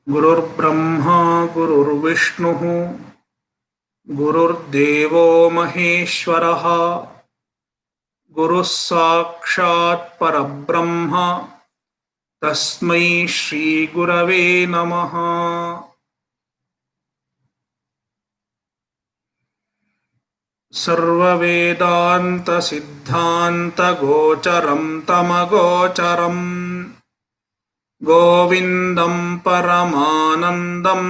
गुरुर्ब्रह्मा गुरुर्विष्णुः गुरुर्देवो महेश्वरः गुरुः साक्षात् परब्रह्म तस्मै श्रीगुरवे नमः। सर्ववेदान्तसिद्धान्तगोचरं तमगोचरम् गोविन्दं परमानन्दं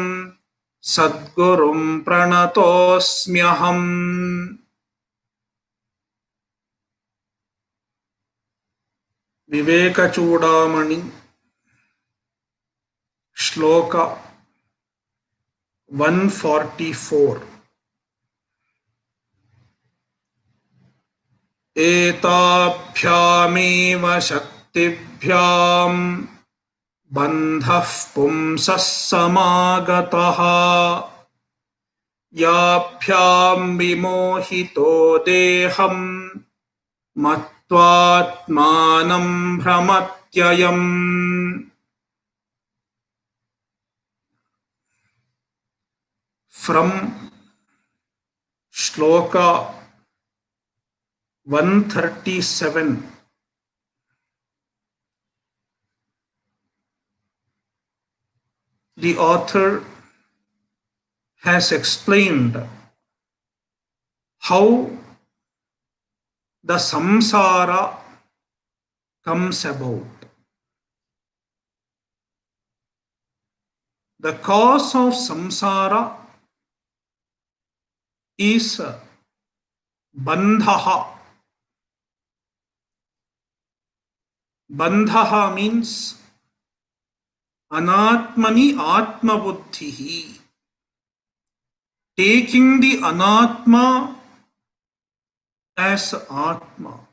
सद्गुरुं प्रणतोऽस्म्यहम्। विवेकचूडामणि श्लोक 144। एताभ्यामेव शक्तिभ्यां बन्धः पुंसः समागतः याभ्यां विमोहितो देहं मत्वात्मानं भ्रमत्ययम्। From Shloka 137, the author has explained how the samsara comes about. The cause of samsara is bandhaha. Bandhaha means anatmani atma buddhihi, taking the anatma as atma.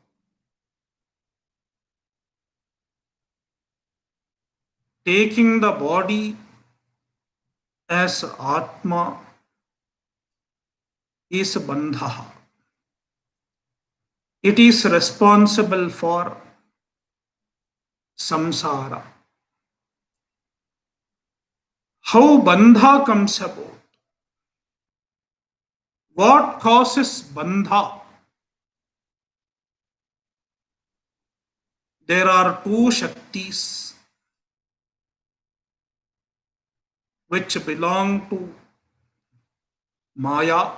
Taking the body as atma is bandhaha. It is responsible for samsara. How bandha comes about? What causes bandha? There are two shaktis which belong to Maya.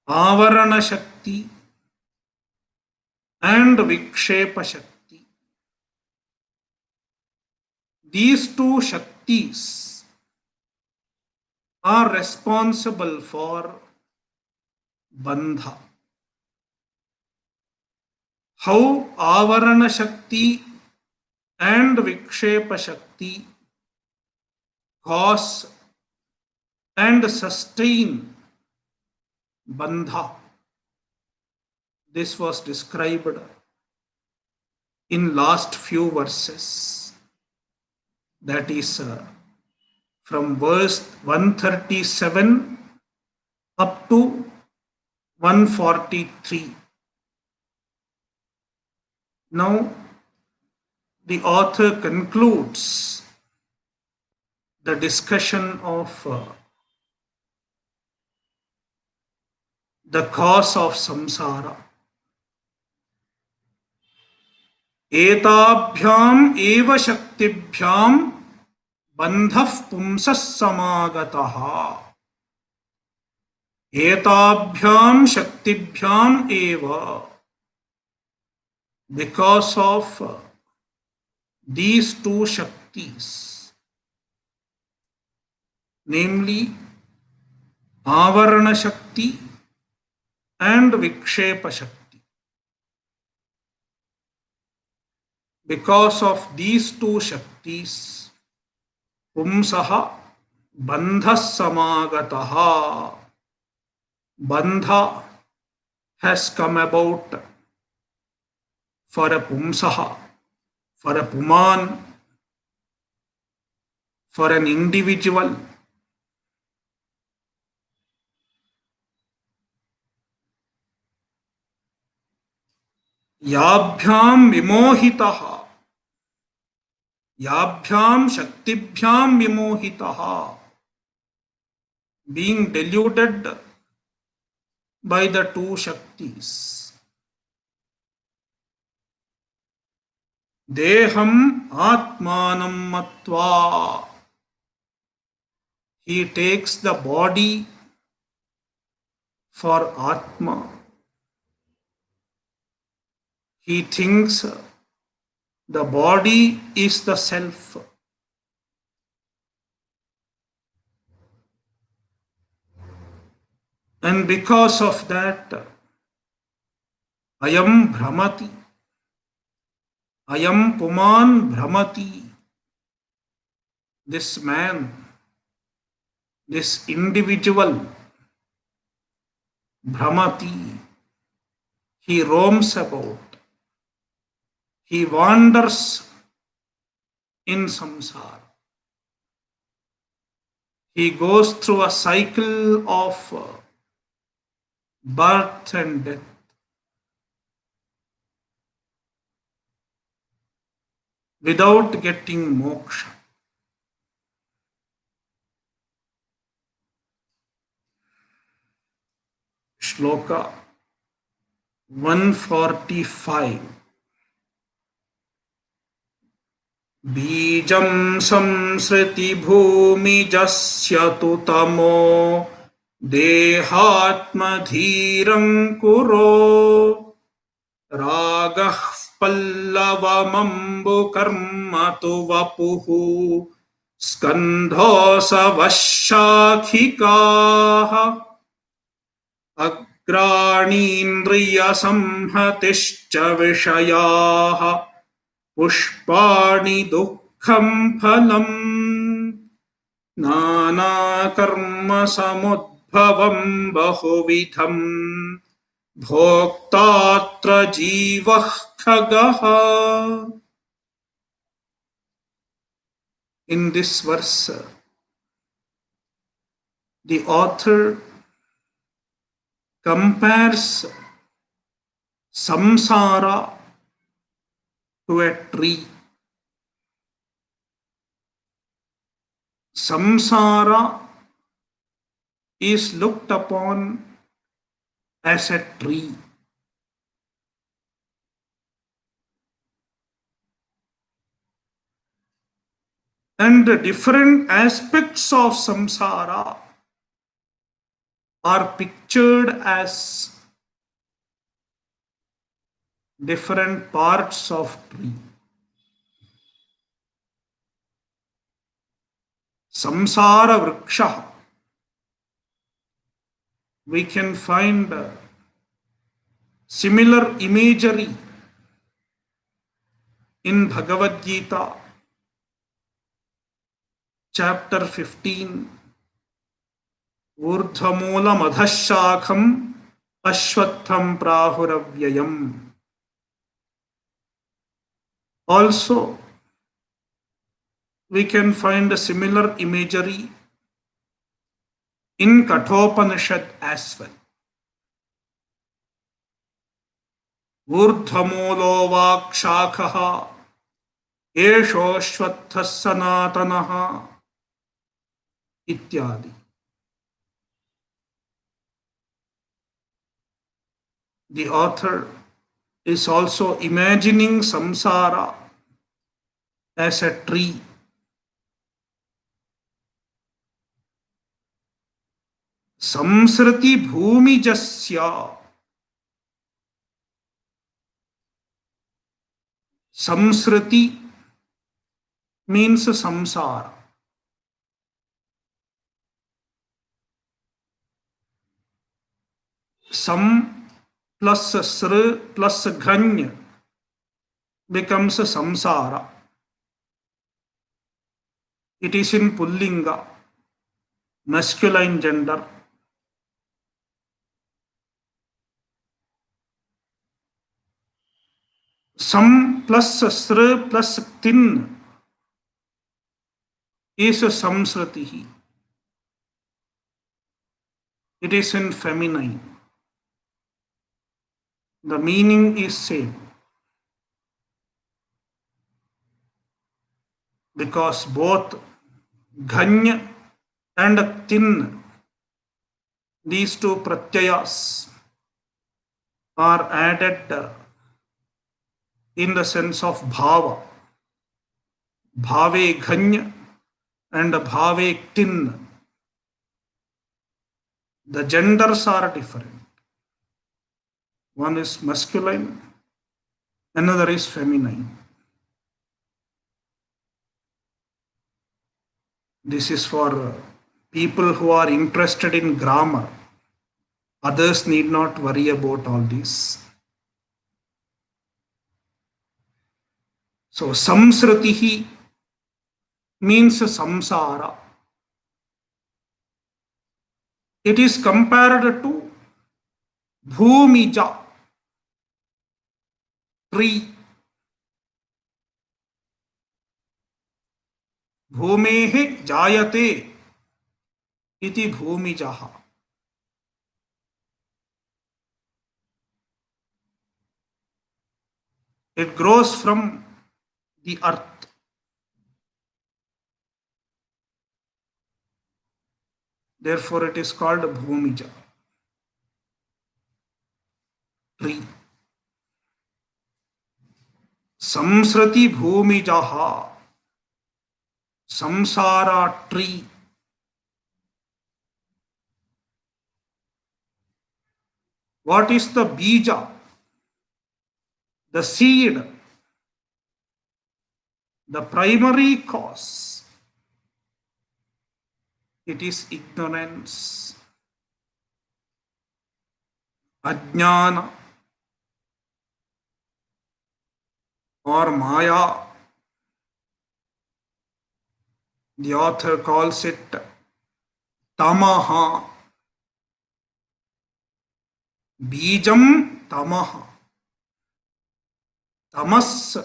Avarana Shakti and Vikshepa Shakti. These two Shaktis are responsible for bandha. How Avarana Shakti and Vikshepa Shakti cause and sustain bandha, this was described in last few verses. That is from verse 137 up to 143. Now the author concludes the discussion of the cause of samsara. एताभ्याम एव शक्तिभ्याम बंधः पुंसः समागतः। एताभ्याम शक्तिभ्याम एव, because of these two shaktis, namely Avarana Shakti and Vikshepa Shakti. Because of these two shaktis, pumsaha bandha samagataha, bandha has come about for a pumsaha, for a puman, for an individual. Yabhyam vimohitaha, Yabhyam Shaktibhyam Vimohitaha, being deluded by the two Shaktis. Deham Atmanam Matva, he takes the body for Atma. He thinks the body is the self. And because of that, Ayam Brahmati, Ayam Puman Brahmati, this man, this individual, Brahmati, he roams about, he wanders in samsara. He goes through a cycle of birth and death. Without getting moksha. Shloka 145. Bijam samsriti bhumijasya tu tamo dehatma dhiram kuro ragah pallavamambu karma tu vapuhu skandhosa vashakhikaha अग्राणीन्द्रियसंहतिश्च विषयाः पुष्पाणि दुःखं फलम् नानाकर्मसमुद्भवं बहुविधम् भोक्तात्र जीवः खगः. In this verse, the author compares samsara to a tree. Samsara is looked upon as a tree. And the different aspects of samsara are pictured as different parts of tree. Samsara vriksha. We can find similar imagery in Bhagavad Gita, chapter 15. Urdhamoola madhashakham ashwatham prahuravyayam. Also, we can find a similar imagery in Kathopanishad as well. Urdhamoolo vakshakhaha eshoshvathas sanatanaha ityadi. The author is also imagining samsara as a tree. Samsriti bhumijasya. Samsriti means samsara. Sam plus sr plus ghanya becomes samsara. It is in pullinga, masculine gender. Sam plus sr plus tin is samsritihi. It is in feminine. The meaning is same. because both ghany and tin, these two pratyayas, are added in the sense of bhava. Bhave ghany and bhave tin. The genders are different. One is masculine, another is feminine. This is for people who are interested in grammar. Others need not worry about all this. So, samsritihi means samsara. It is compared to bhumija, tree. Bhumehe jayate iti bhumijaha. It grows from the earth. Therefore, it is called bhumija, tree. Samsrati bhumijaha, samsara tree. What is the bija? The seed, the primary cause. It is ignorance, ajnana, or maya. The author calls it tamaha. Bijam tamaha. Tamas,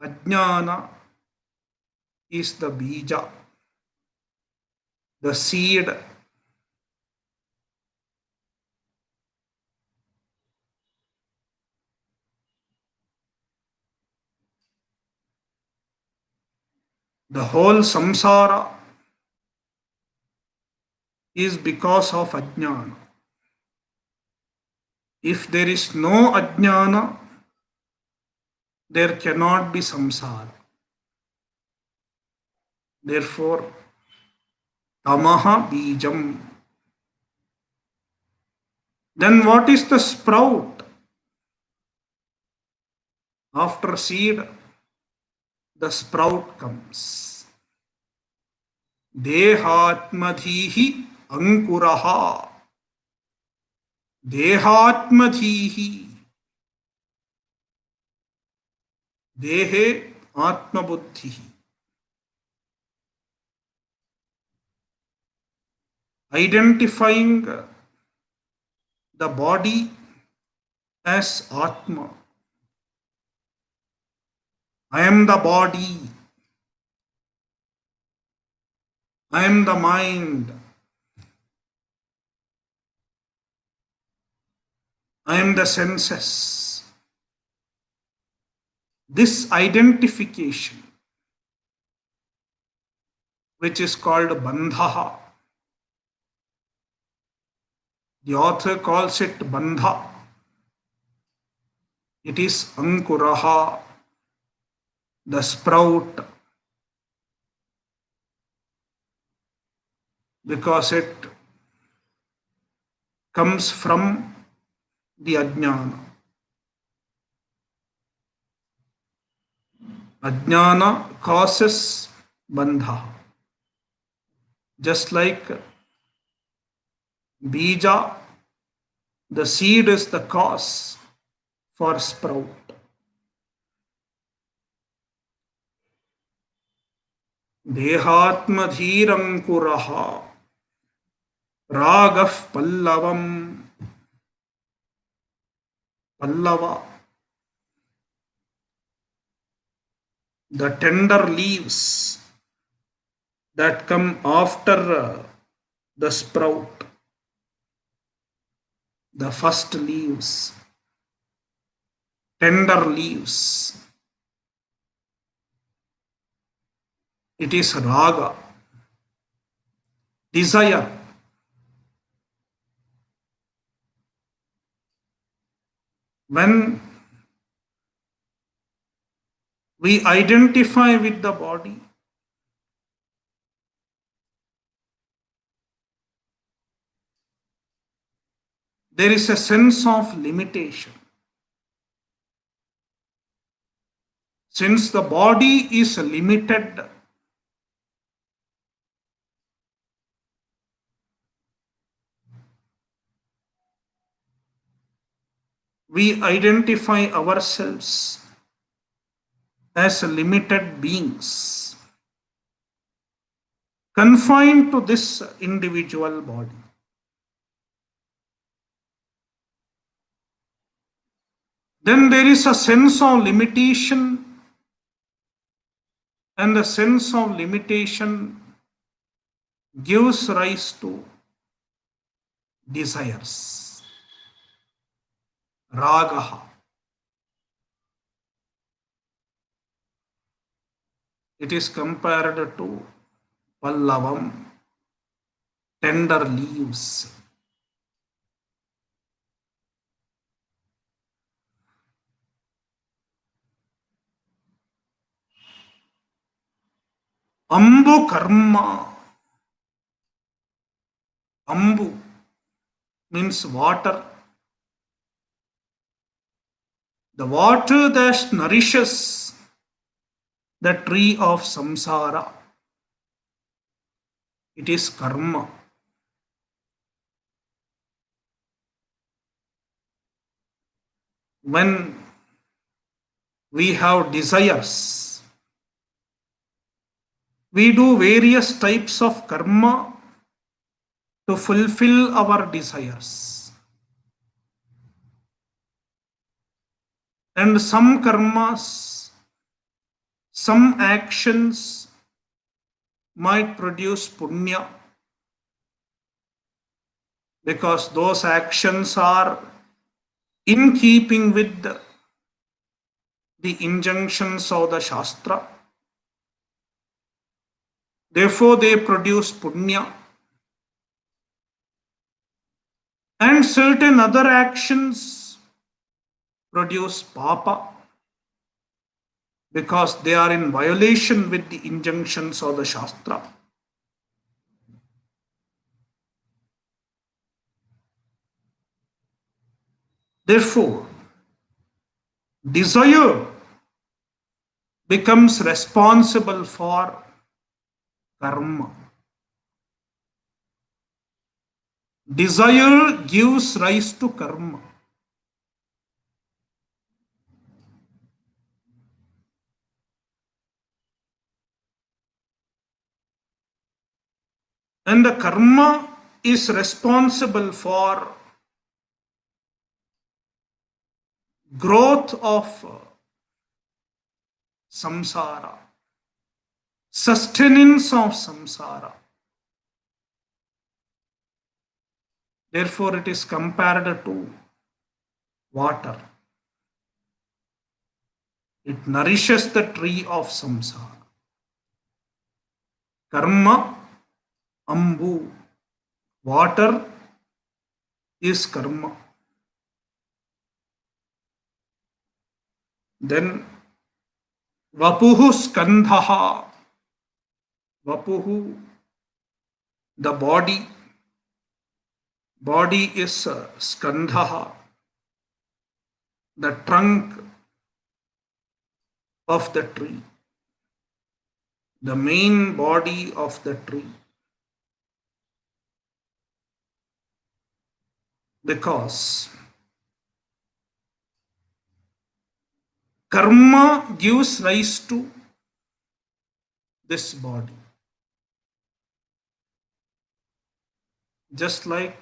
ajnana, is the bija, the seed. The whole samsara is because of ajnana. If there is no ajnana, there cannot be samsara. Therefore, tamaha bijam. Then what is the sprout? After seed, the sprout comes. Dehatmadhihi ankuraha. Dehatmadhihi. Dehe atmabuddhihi. Identifying the body as Atma. I am the body. I am the mind. I am the senses. This identification, which is called bandha, the author calls it bandha. It is ankuraha, the sprout, because it comes from the ajnana. Ajnana causes bandha. Just like bija, the seed is the cause for sprout. Dehatmadhirankuraha ragaf pallavam. Pallava, the tender leaves that come after the sprout, the first leaves, tender leaves. It is raga, desire. When we identify with the body, there is a sense of limitation. Since the body is limited, we identify ourselves as limited beings, confined to this individual body. Then there is a sense of limitation, and the sense of limitation gives rise to desires. Ragaha. It is compared to pallavam, tender leaves. Ambu karma. Ambu means water. The water that nourishes the tree of samsara. It is karma. When we have desires, we do various types of karma to fulfill our desires. And some karmas, some actions might produce punya because those actions are in keeping with the injunctions of the Shastra. Therefore, they produce punya. And certain other actions produce papa because they are in violation with the injunctions of the Shastra. Therefore, desire becomes responsible for karma. Desire gives rise to karma. And the karma is responsible for growth of samsara, sustenance of samsara. Therefore, it is compared to water. It nourishes the tree of samsara. Karma, ambu. Water is karma. Then vapuhu skandhaha. Vapuhu, the body. Body is skandhaha, the trunk of the tree, the main body of the tree. Because karma gives rise to this body. Just like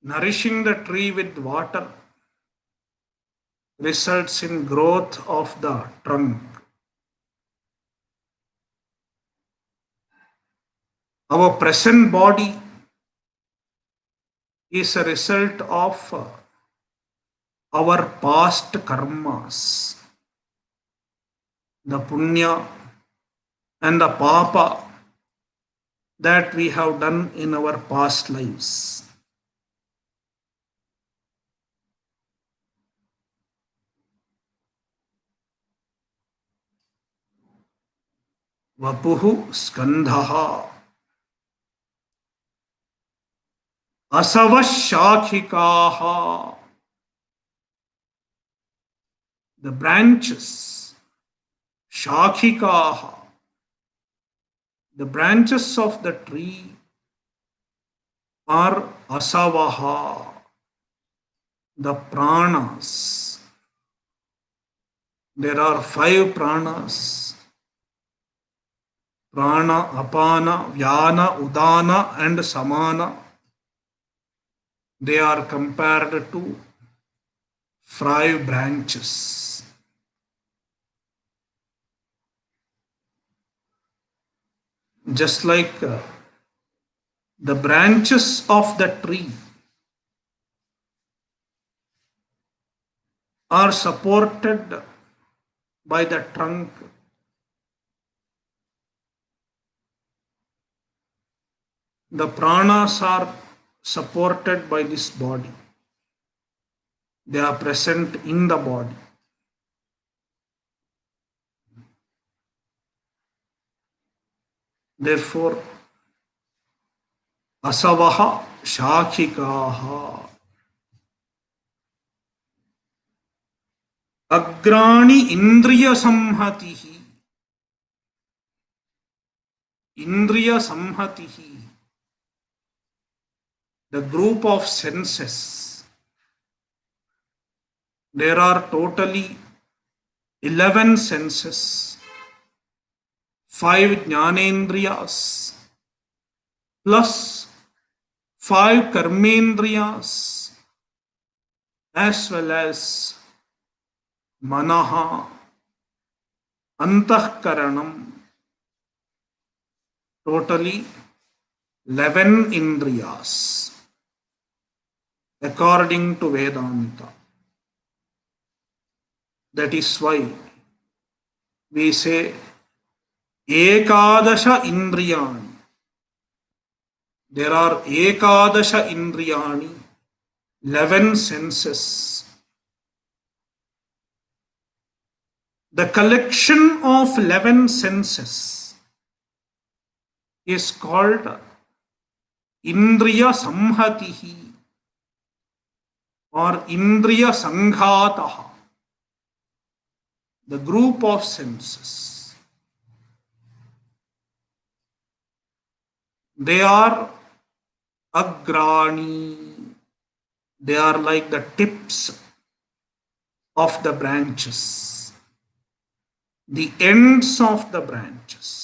nourishing the tree with water results in growth of the trunk. Our present body is a result of our past karmas, the punya and the papa that we have done in our past lives. Vapuhu skandhaha asavashakhikaha, the branches, shakhikaha, the branches of the tree are asavaha, the pranas. There are five pranas: prana, apana, vyana, udana, and samana. They are compared to five branches. Just like the branches of the tree are supported by the trunk, the pranas are supported by this body. They are present in the body. Therefore, asavaha shakhikaha. Agrani indriya samhatihi. Indriya samhatihi. The group of senses. There are totally 11 senses, 5 jnanendriyas, plus 5 karmendriyas, as well as manaha, antahkaranam, totally 11 indriyas, according to Vedanta. That is why we say ekadasha indriyani. There are ekadasha indriyani, 11 senses. The collection of 11 senses is called indriya samhatihi or indriya sanghataha, the group of senses. They are agrani. They are like the tips of the branches, the ends of the branches.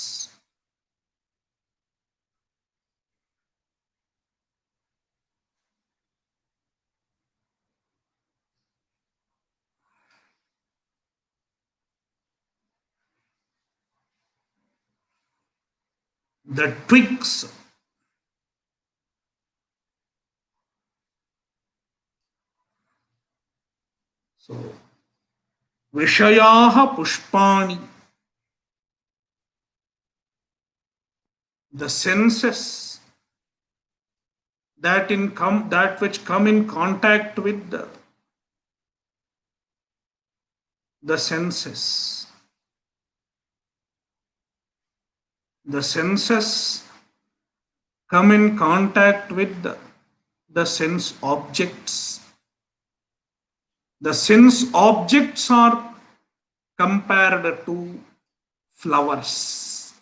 The twigs. So, Vishayaha pushpani, the senses that which come in contact with the senses. The senses come in contact with the sense objects. The sense objects are compared to flowers.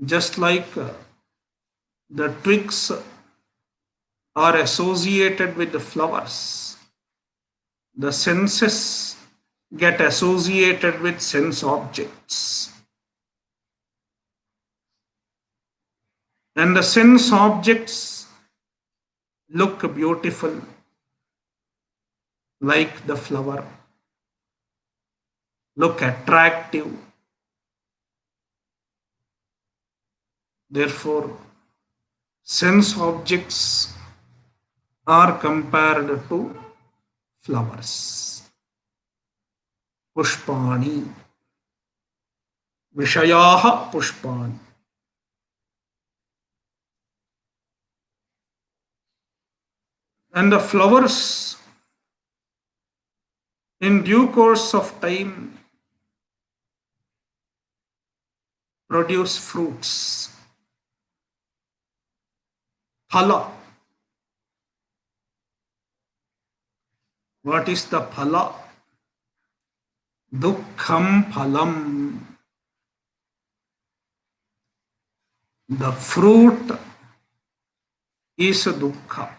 Just like the twigs are associated with the flowers, the senses get associated with sense objects. And the sense objects look beautiful, like the flower, look attractive. Therefore, sense objects are compared to flowers. Pushpani. Vishayaha Pushpani. And the flowers, in due course of time, produce fruits. Phala. What is the phala? Dukkham phalam. The fruit is dukkha.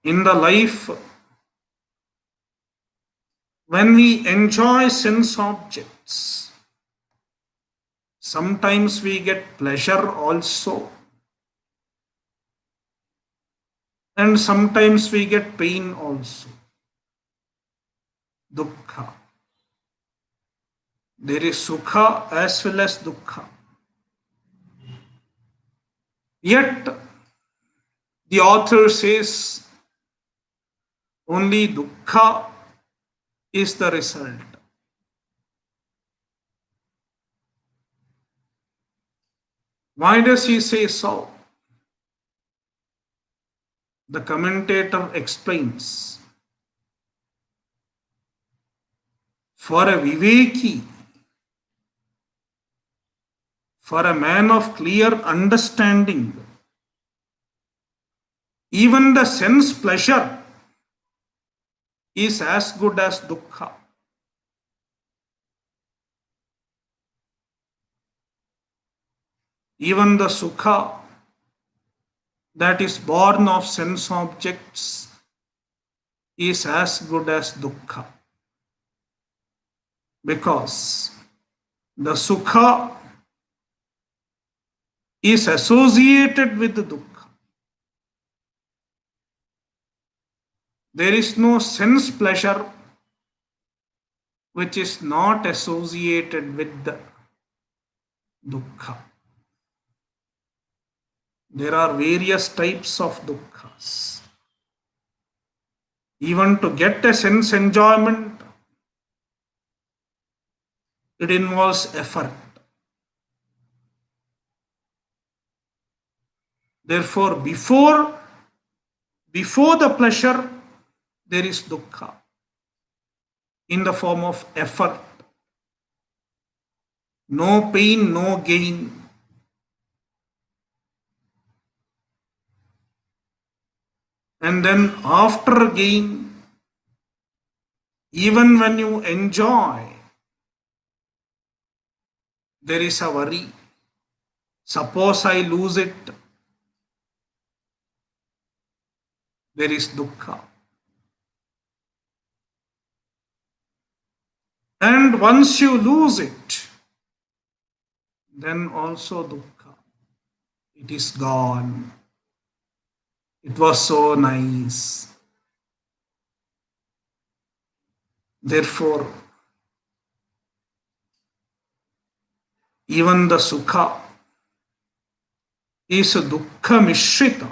In the life, when we enjoy sense objects, sometimes we get pleasure also, and sometimes we get pain also. Dukkha. There is Sukha as well as Dukkha. Yet, the author says only Dukkha is the result. Why does he say so? The commentator explains. For a Viveki, for a man of clear understanding, even the sense pleasure is as good as dukkha. Even the sukha that is born of sense objects is as good as dukkha. Because the sukha is associated with the dukkha. There is no sense pleasure which is not associated with the dukkha. There are various types of dukkhas. Even to get a sense enjoyment, it involves effort. Therefore, before the pleasure, there is dukkha in the form of effort. No pain, no gain. And then after gain, even when you enjoy, there is a worry. Suppose I lose it, there is dukkha. And once you lose it, then also dukkha. It is gone. It was so nice. Therefore, even the sukha is dukkha mishrita.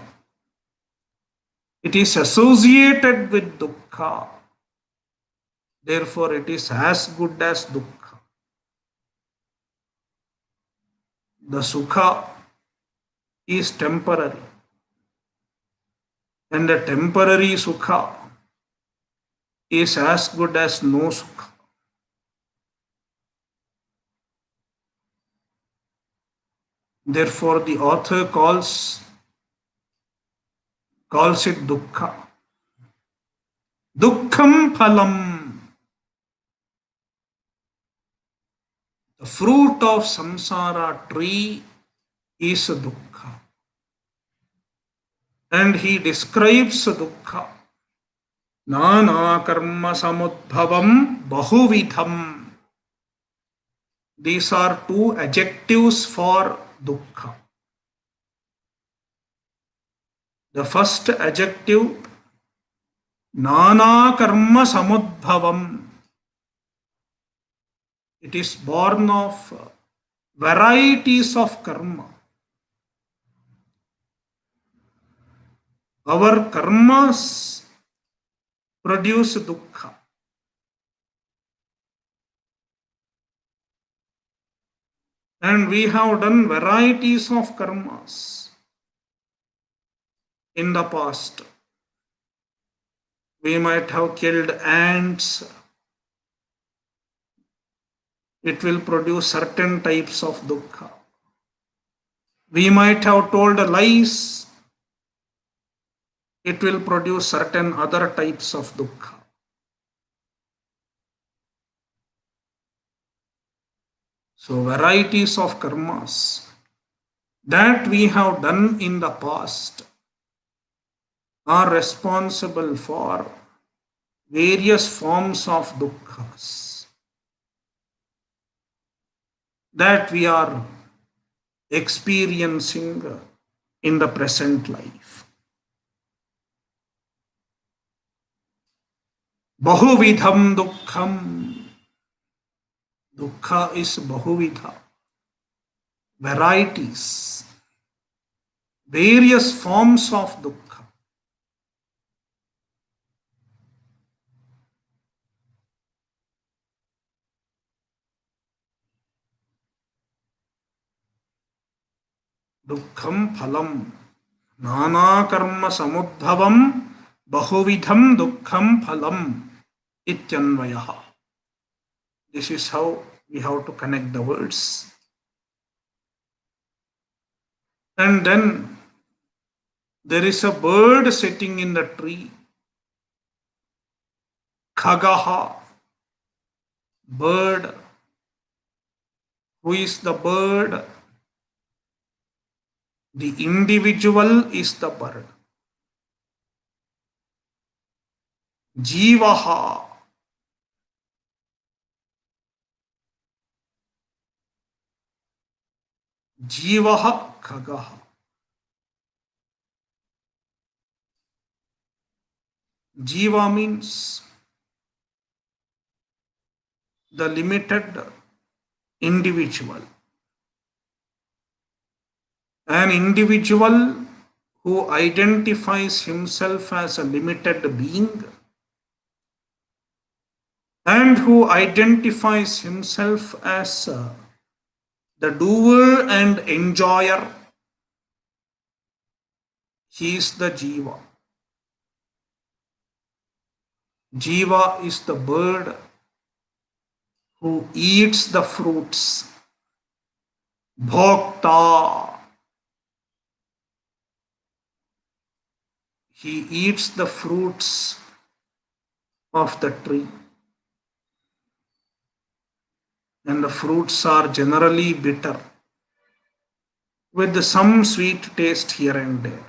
It is associated with dukkha. Therefore, it is as good as dukkha. The sukha is temporary. And the temporary sukha is as good as no sukha. Therefore, the author calls it dukkha. Dukkham phalam. The fruit of samsara tree is dukkha. And he describes dukkha. Nana karma samudbhavam bahuvidham. These are two adjectives for dukkha. The first adjective, Nana karma samudbhavam. It is born of varieties of karma. Our karmas produce dukkha. And we have done varieties of karmas in the past. We might have killed ants. It will produce certain types of dukkha. We might have told lies. It will produce certain other types of dukkha. So, varieties of karmas that we have done in the past are responsible for various forms of dukkhas that we are experiencing in the present life. Bahuvidham dukkham. Dukkha is bahuvidha. Varieties, various forms of dukkha. Dukkham phalam. Nana karma samudbhavam bahuvidham dukkham phalam ityanvayaha. This is how we have to connect the words. And then there is a bird sitting in the tree. Khagaha. Bird. Who is the bird? The individual is the bird. Jivaha. Jivaha khagaha. Jiva means the limited individual. An individual who identifies himself as a limited being and who identifies himself as the doer and enjoyer, he is the jiva. Jiva is the bird who eats the fruits. Bhokta. He eats the fruits of the tree. And the fruits are generally bitter, with some sweet taste here and there.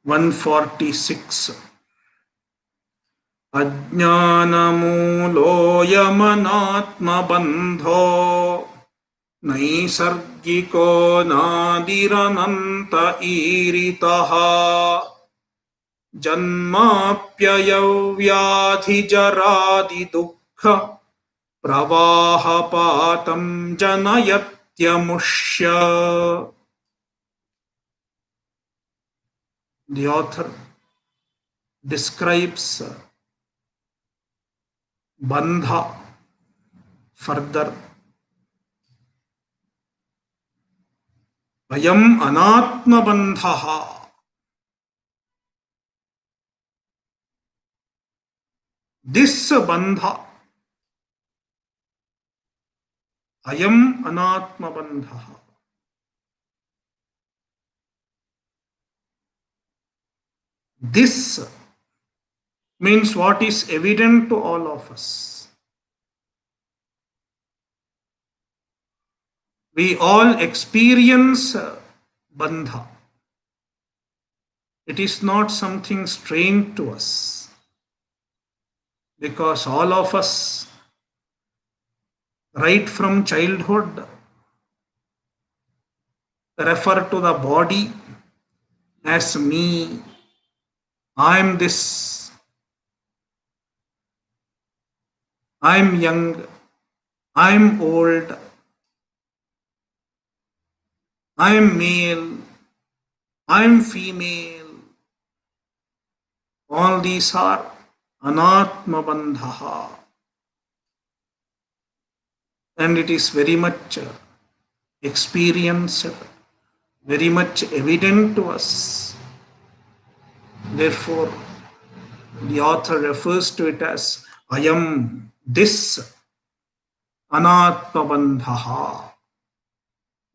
(146) अज्ञानमूलोऽयमनात्मबन्धो नैसर्गिको नादिरनन्त ईरितः जन्माप्ययव्याधिजरादिदुःख प्रवाहपातं जनयत्यमुष्य. The author describes bandha further. Ayam anatma bandhaha. This bandha. Ayam anatma bandhaha. This means what is evident to all of us. We all experience bandha. It is not something strange to us, because all of us, right from childhood, refer to the body as me. I'm this, I'm young, I'm old, I'm male, I'm female. All these are anatma bandhaha, and it is very much experienced, very much evident to us. Therefore, the author refers to it as ayam, this anatma bandhaha.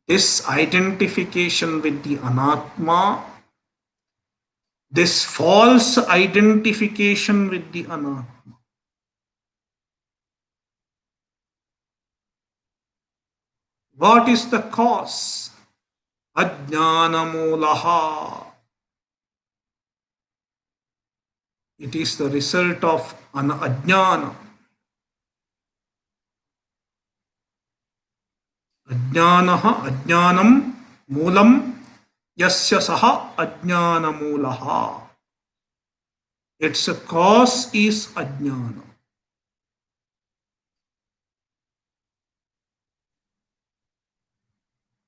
This identification with the anatma, this false identification with the anatma. What is the cause? Ajnanamulaha. It is the result of ajnana. Ajnanaha ajnanam moolam yasya saha ajnanamulaha. Its cause is ajnana.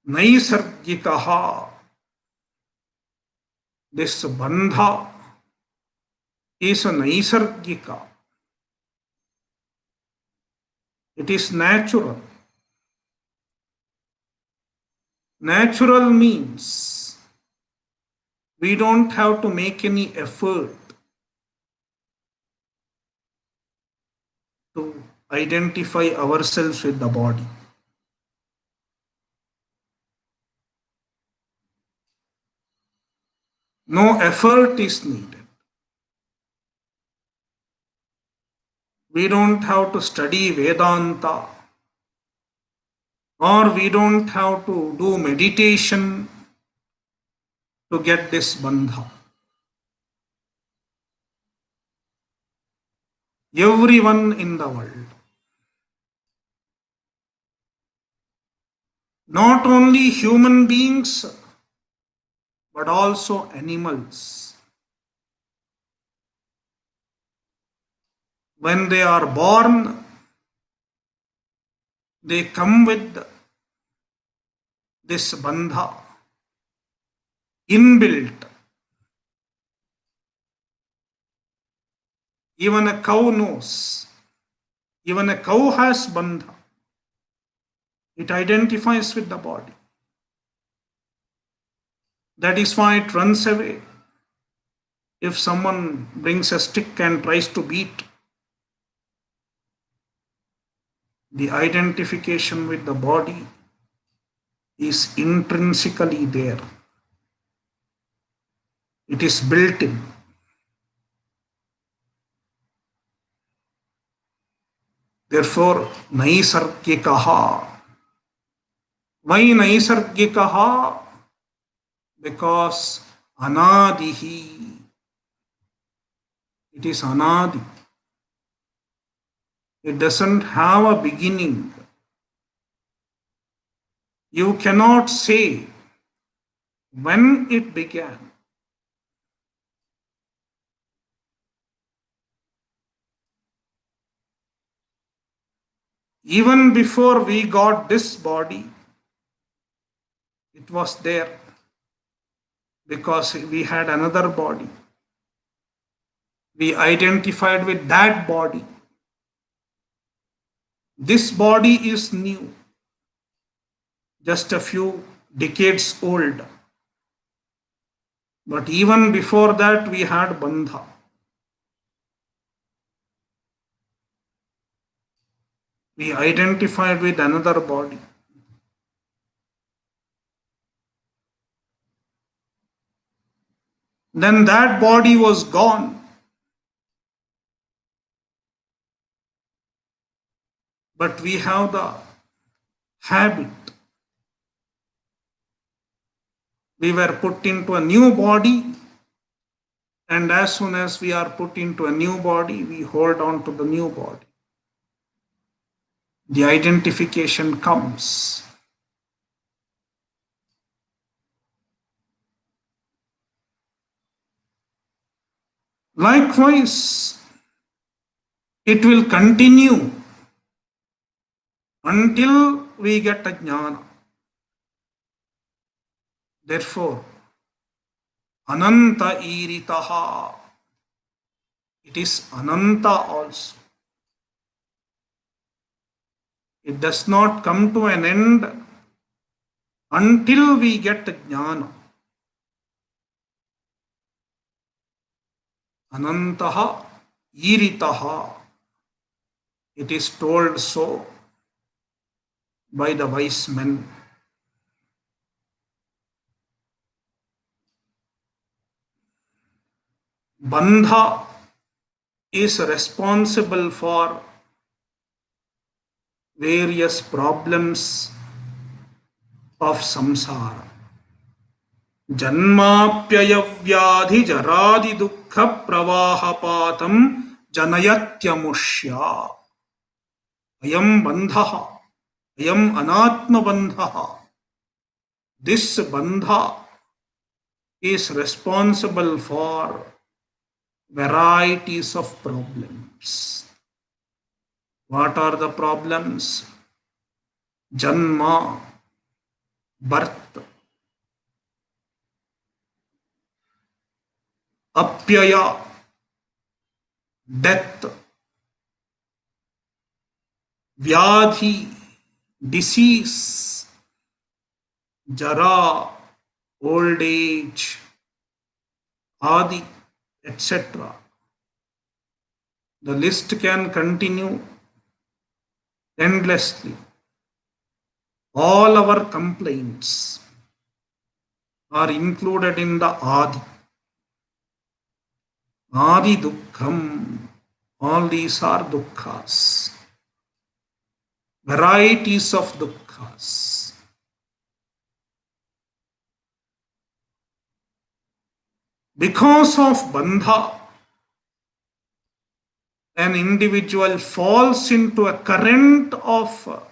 Naisargikaha. This bandha is a naisargika. It is natural. Natural means we don't have to make any effort to identify ourselves with the body. No effort is needed. We don't have to study Vedanta, or we don't have to do meditation to get this bandha. Everyone in the world, not only human beings, but also animals, when they are born, they come with this bandha inbuilt. Even a cow knows. Even a cow has bandha. It identifies with the body. That is why it runs away. If someone brings a stick and tries to beat, the identification with the body is intrinsically there. It is built in. Therefore, naisargikaha. Why naisargikaha? Because anadihi. It is anadi. It doesn't have a beginning. You cannot say when it began. Even before we got this body, it was there, because we had another body. We identified with that body. This body is new, just a few decades old. But even before that, we had bandha. We identified with another body. Then that body was gone. But we have the habit. We were put into a new body, and as soon as we are put into a new body, we hold on to the new body. The identification comes. Likewise, it will continue until we get a jnana. Therefore, ananta iritaha. It is ananta also. It does not come to an end until we get jnana. Anantaha iritaha. It is told so by the wise men. Bandha is responsible for various problems of samsara. Janmapyayavyadhi jaradi dukkha pravahapatam janayatyamushya. Ayam bandha, ayam anatma bandha. This bandha is responsible for varieties of problems. What are the problems? Janma, birth. Apyaya, death. Vyadhi, disease. Jara, old age. Adi, etc. The list can continue endlessly. All our complaints are included in the Adi. Adi Dukkham. All these are dukkha's. Varieties of dukkha's. Because of bandha, an individual falls into a current of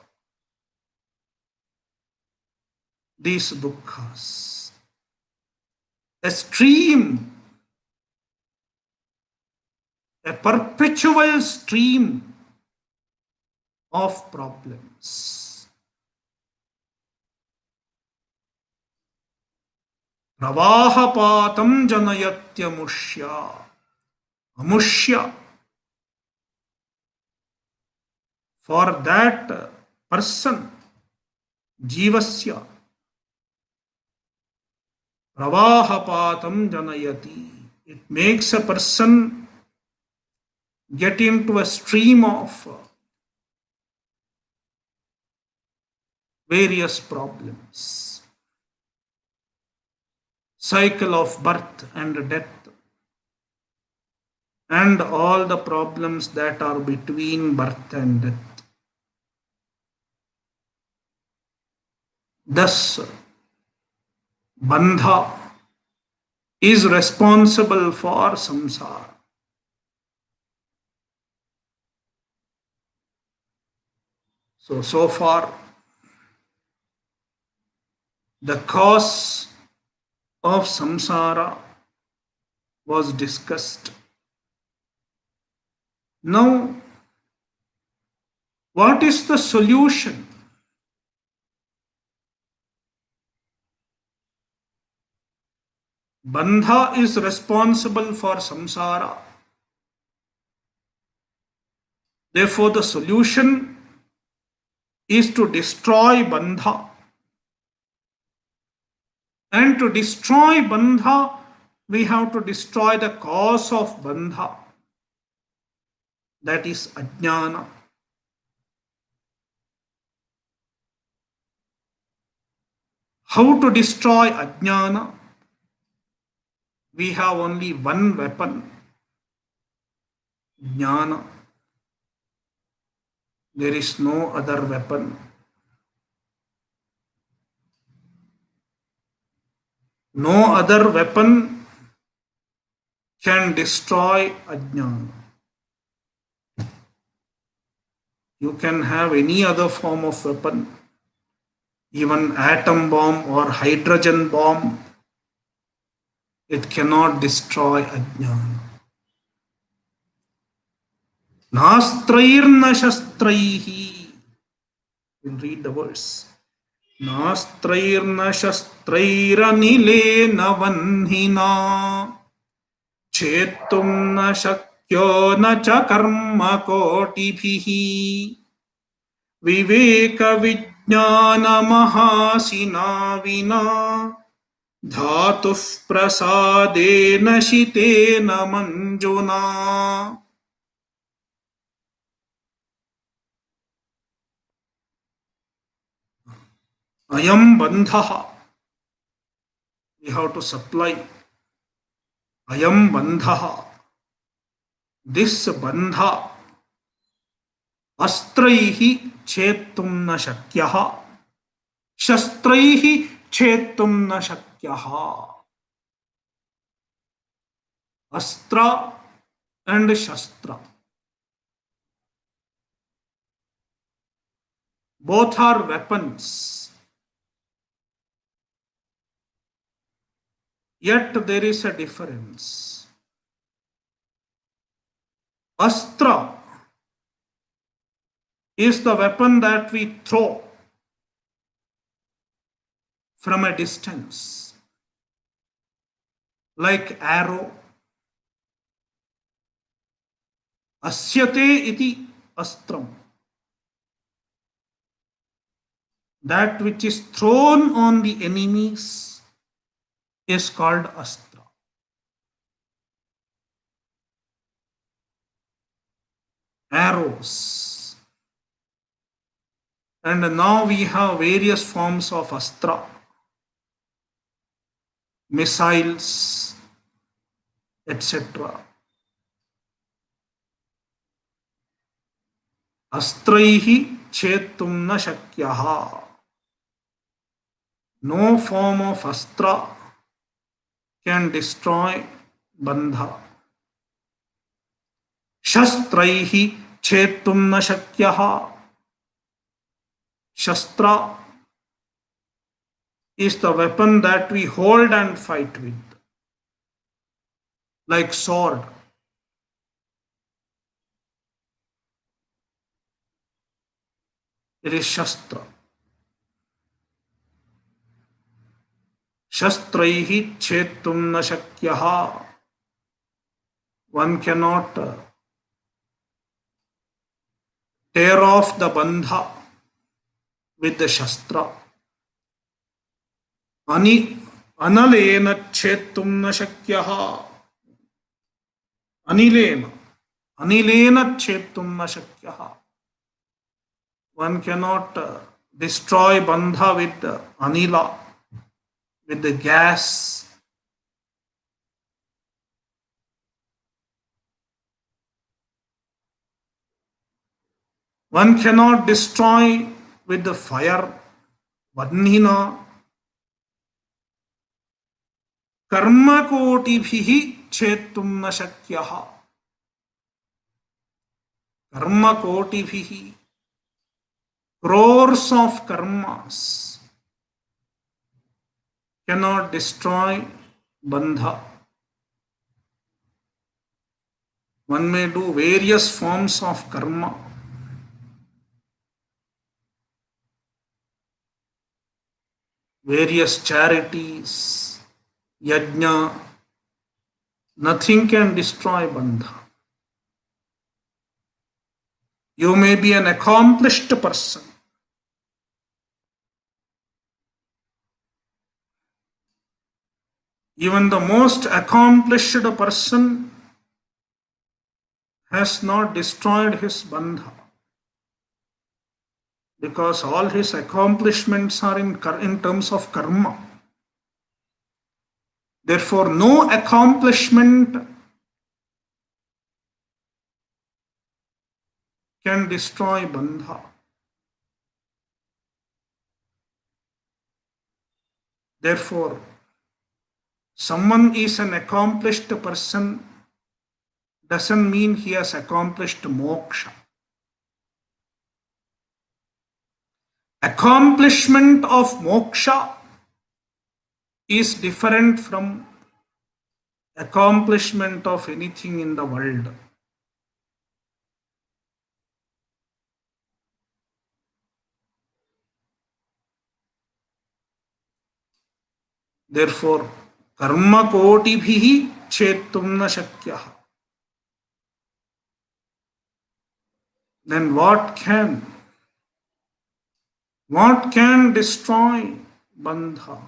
these dukkha's. A stream, a perpetual stream of problems. Pravahapatam janayatyamushya. Amushya. For that person, jivasya, pravahapatam janayati. It makes a person get into a stream of various problems. Cycle of birth and death, and all the problems that are between birth and death. Thus, bandha is responsible for samsara. So far, the cause of samsara was discussed. Now, what is the solution? Bandha is responsible for samsara. Therefore, the solution is to destroy bandha. And to destroy bandha, we have to destroy the cause of bandha. That is ajnana. How to destroy ajnana? We have only one weapon, jnana. There is no other weapon. No other weapon can destroy ajnana. You can have any other form of weapon, even atom bomb or hydrogen bomb. It cannot destroy ajnana. Nastrairna shastraihi. We'll read the verse. Nastrairna shastrairnilena vanhina chetum na shakyo na cha karma kotibhihi viveka vijnana mahasina vina धातुः प्रसादेन शितेन मंजुना. Ayam bandha. We have to supply. Ayam bandha. This bandha. Astraihi chetum na shakyaha. Shastraihi chetum na shakyaha. Astra and Shastra. Both are weapons. Yet there is a difference. Astra is the weapon that we throw from a distance, like arrow. Asyate iti astram. That which is thrown on the enemies is called astra. Arrows. And now we have various forms of astra. Missiles, etc. Astraihi chetum na shakyaha. No form of astra can destroy bandha. Shastraihi chetum na shakyaha. Shastra is the weapon that we hold and fight with, like sword. It is Shastra. Shastraihi chetum na shakyaha. One cannot tear off the bandha with the Shastra. Analena chetum na shakyaha. Anilena chetum na shakyaha. One cannot destroy bandha with the anila, with the gas. One cannot destroy with the fire. Vadnina. Karma kotibhihi chetum na shakyaha. Karma kotibhihi. Crores of karmas cannot destroy bandha. One may do various forms of karma. Various charities, yajna. Nothing can destroy bandha. You may be an accomplished person. Even the most accomplished person has not destroyed his bandha, because all his accomplishments are in terms of karma. Therefore, no accomplishment can destroy bandha. Therefore, someone is an accomplished person doesn't mean he has accomplished moksha. Accomplishment of moksha is different from accomplishment of anything in the world. Therefore, karma kotibhihi chetum na shakyah. Then what can destroy bandha?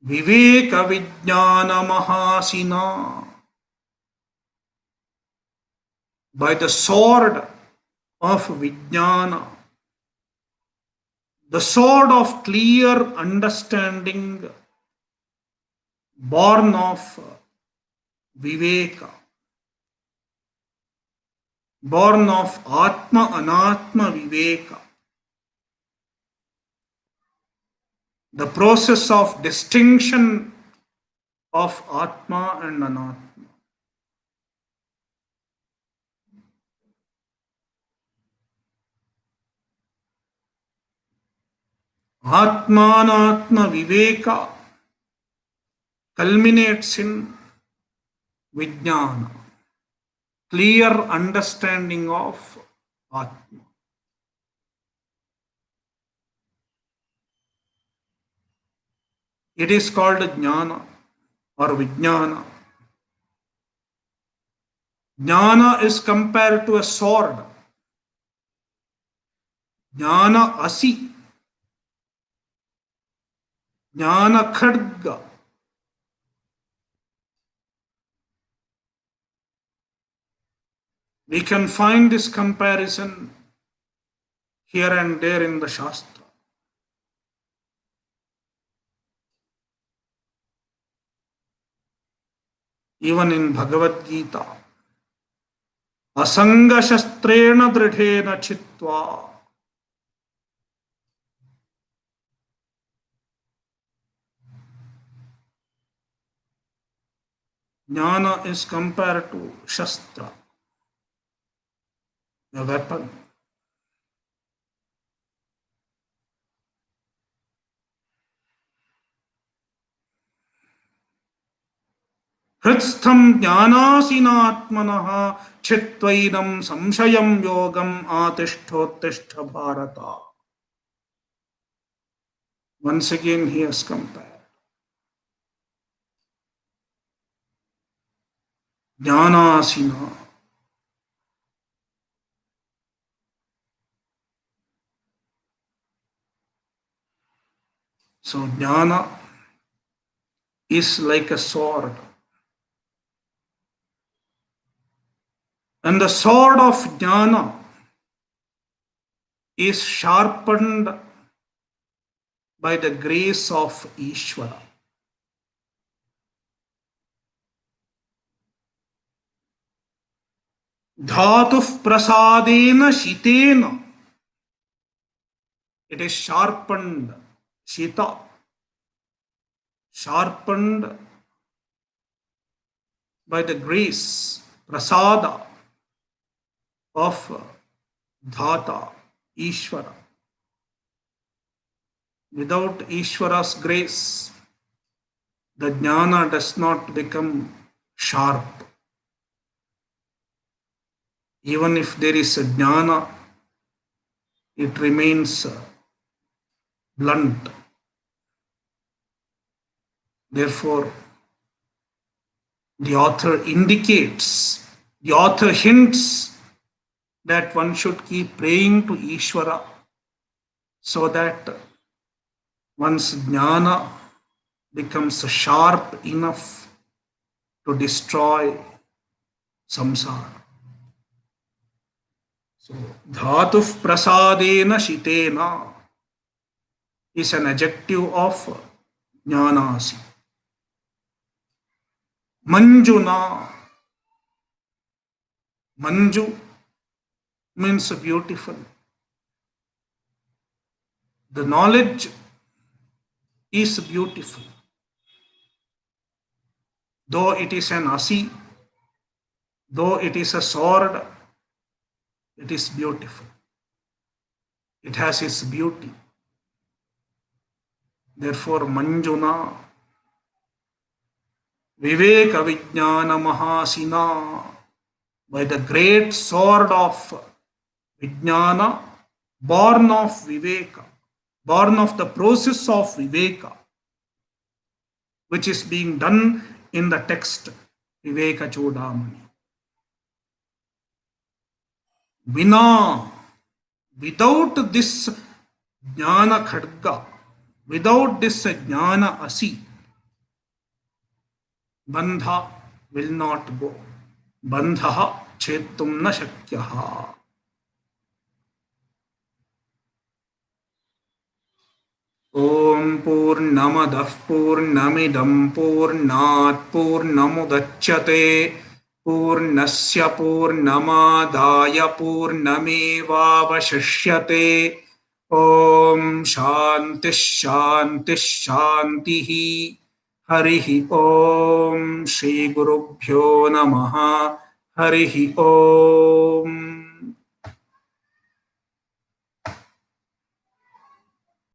Viveka vijnana mahasina. By the sword of vijnana, the sword of clear understanding, born of viveka, born of atma anatma viveka, the process of distinction of atma and anatma. Atmanatma viveka culminates in vijnana, clear understanding of atma. It is called jnana or vijnana. Jnana is compared to a sword. Jnana asi, jnana khadga. We can find this comparison here and there in the Shastra. Even in Bhagavad Gita, asanga shastrena dridhena chitva. Jnana is compared to shastra, a weapon. Hritstham jnanasinatmanah chitvainam samshayam yogam atishthotishta bharata. Once again he has compared. Jnanasina. So jnana is like a sword. And the sword of jnana is sharpened by the grace of Ishvara. Dhatuh prasadena shitena. It is sharpened, shita, sharpened by the grace, prasada of Dhata, Ishvara. Without Ishvara's grace, the jnana does not become sharp. Even if there is a jnana, it remains blunt. Therefore, the author hints that one should keep praying to Ishvara so that one's jnana becomes sharp enough to destroy samsara. So, dhatuh prasadena shitena is an adjective of jnanasi. Manjuna. Manju means beautiful. The knowledge is beautiful. Though it is an asi, though it is a sword, it is beautiful. It has its beauty. Therefore, Manjuna, Viveka Vijnana Mahasina, by the great sword of Vijnana, born of Viveka, born of the process of Viveka, which is being done in the text Vivekachudamani. Vina, without this jnana khadga, without this jnana asi, bandha will not go. Bandha chetum na shakyaha. Om Purnamadah Purnamidam Purnat Purnamudachyate Purnasya Purnamadaya Purnamevavashishyate. Om Shanti Shanti Shantihi. Harihi Om Shri Gurubhyo Namaha. Harihi Om.